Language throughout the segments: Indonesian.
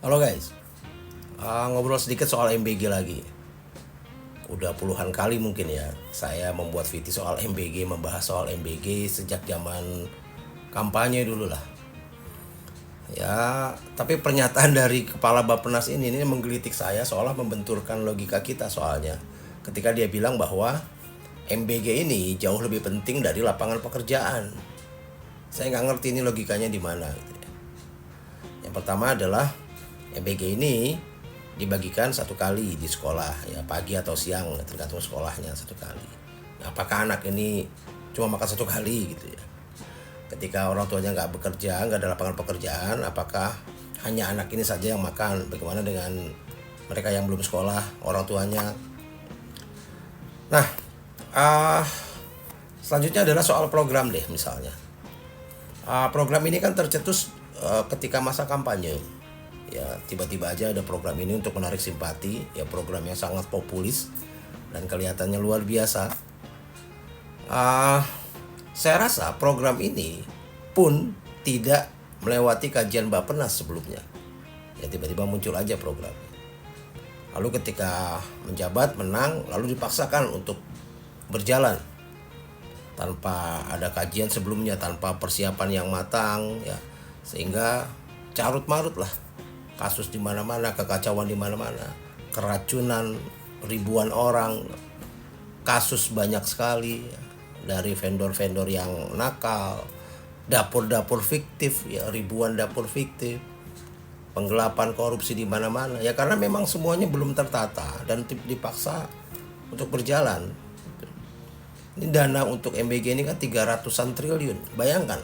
Halo guys, ngobrol sedikit soal MBG lagi. Udah puluhan kali mungkin ya saya membuat video soal MBG, membahas soal MBG sejak zaman kampanye dulu lah. Ya, tapi pernyataan dari Kepala Bappenas ini menggelitik saya seolah membenturkan logika kita soalnya. Ketika dia bilang bahwa MBG ini jauh lebih penting dari lapangan pekerjaan. Saya nggak ngerti ini logikanya di mana gitu ya. Yang pertama adalah MBG ini dibagikan satu kali di sekolah ya, pagi atau siang tergantung sekolahnya satu kali. Apakah anak ini cuma makan satu kali gitu ya? Ketika orang tuanya nggak bekerja, nggak ada lapangan pekerjaan, apakah hanya anak ini saja yang makan? Bagaimana dengan mereka yang belum sekolah, orang tuanya? Nah, selanjutnya adalah soal program deh misalnya. Program ini kan tercetus ketika masa kampanye. Ya, tiba-tiba aja ada program ini untuk menarik simpati, ya program yang sangat populis dan kelihatannya luar biasa. Saya rasa program ini pun tidak melewati kajian Bappenas sebelumnya. Ya tiba-tiba muncul aja program. Lalu ketika menjabat menang, lalu dipaksakan untuk berjalan tanpa ada kajian sebelumnya, tanpa persiapan yang matang, ya sehingga carut marut lah. Kasus di mana-mana, kekacauan di mana-mana, keracunan ribuan orang, kasus banyak sekali ya, dari vendor-vendor yang nakal, dapur-dapur fiktif ya, ribuan dapur fiktif, penggelapan korupsi di mana-mana ya, karena memang semuanya belum tertata dan dipaksa untuk berjalan. Ini dana untuk MBG ini kan 300-an triliun. Bayangkan,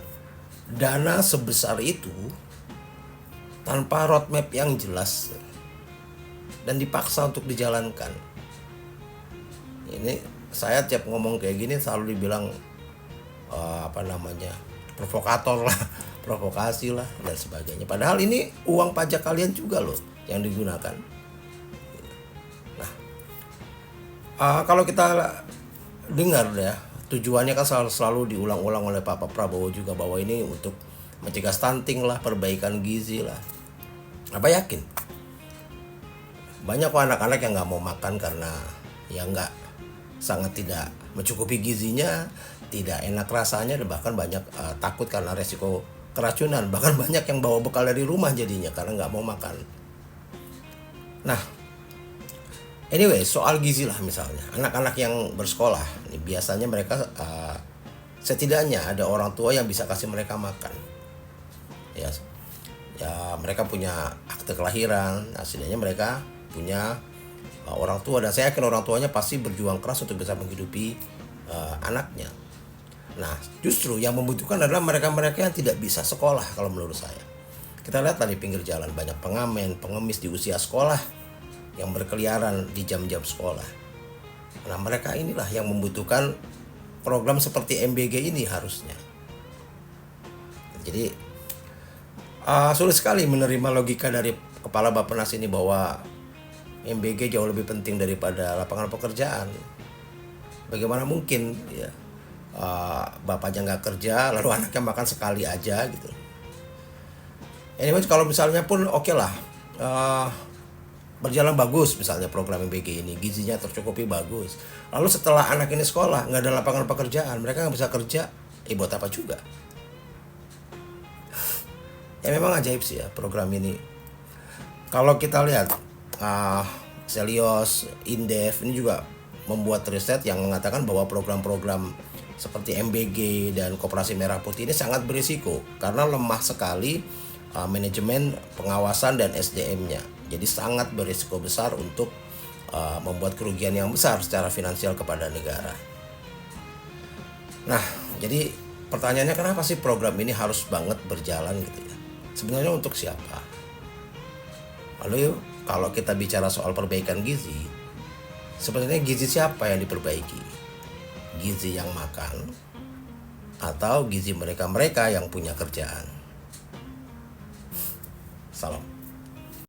dana sebesar itu tanpa roadmap yang jelas dan dipaksa untuk dijalankan. Ini saya tiap ngomong kayak gini selalu dibilang provokator lah, provokasi lah dan sebagainya. Padahal ini uang pajak kalian juga loh yang digunakan. Nah, kalau kita dengar ya, tujuannya kan selalu diulang-ulang oleh Pak Prabowo juga bahwa ini untuk mencegah stunting lah, perbaikan gizi lah. Apa yakin? Banyak kok anak-anak yang nggak mau makan karena ya nggak, sangat tidak mencukupi gizinya, tidak enak rasanya, dan bahkan banyak takut karena resiko keracunan. Bahkan banyak yang bawa bekal dari rumah jadinya karena nggak mau makan. Nah, anyway, soal gizi lah misalnya, anak-anak yang bersekolah, ini biasanya mereka setidaknya ada orang tua yang bisa kasih mereka makan. Ya mereka punya akte kelahiran, setidaknya mereka punya orang tua, dan saya yakin orang tuanya pasti berjuang keras untuk bisa menghidupi anaknya. Nah, justru yang membutuhkan adalah mereka-mereka yang tidak bisa sekolah kalau menurut saya. Kita lihat tadi pinggir jalan banyak pengamen, pengemis di usia sekolah yang berkeliaran di jam-jam sekolah. Nah, mereka inilah yang membutuhkan program seperti MBG ini harusnya. Jadi sulit sekali menerima logika dari Kepala Bappenas ini bahwa MBG jauh lebih penting daripada lapangan pekerjaan. Bagaimana mungkin ya, bapaknya nggak kerja lalu anaknya makan sekali aja gitu. Anyway, kalau misalnya pun oke lah, berjalan bagus misalnya program MBG ini, gizinya tercukupi bagus. Lalu setelah anak ini sekolah nggak ada lapangan pekerjaan, mereka nggak bisa kerja, buat apa juga? Ya memang ajaib sih ya program ini. Kalau kita lihat Selios, Indef ini juga membuat riset yang mengatakan bahwa program-program seperti MBG dan Koperasi Merah Putih ini sangat berisiko karena lemah sekali manajemen pengawasan dan SDM-nya. Jadi sangat berisiko besar untuk membuat kerugian yang besar secara finansial kepada negara. Nah, jadi pertanyaannya kenapa sih program ini harus banget berjalan gitu ya? Sebenarnya untuk siapa? Lalu kalau kita bicara soal perbaikan gizi, sebenarnya gizi siapa yang diperbaiki? Gizi yang makan atau gizi mereka-mereka yang punya kerjaan? Salam.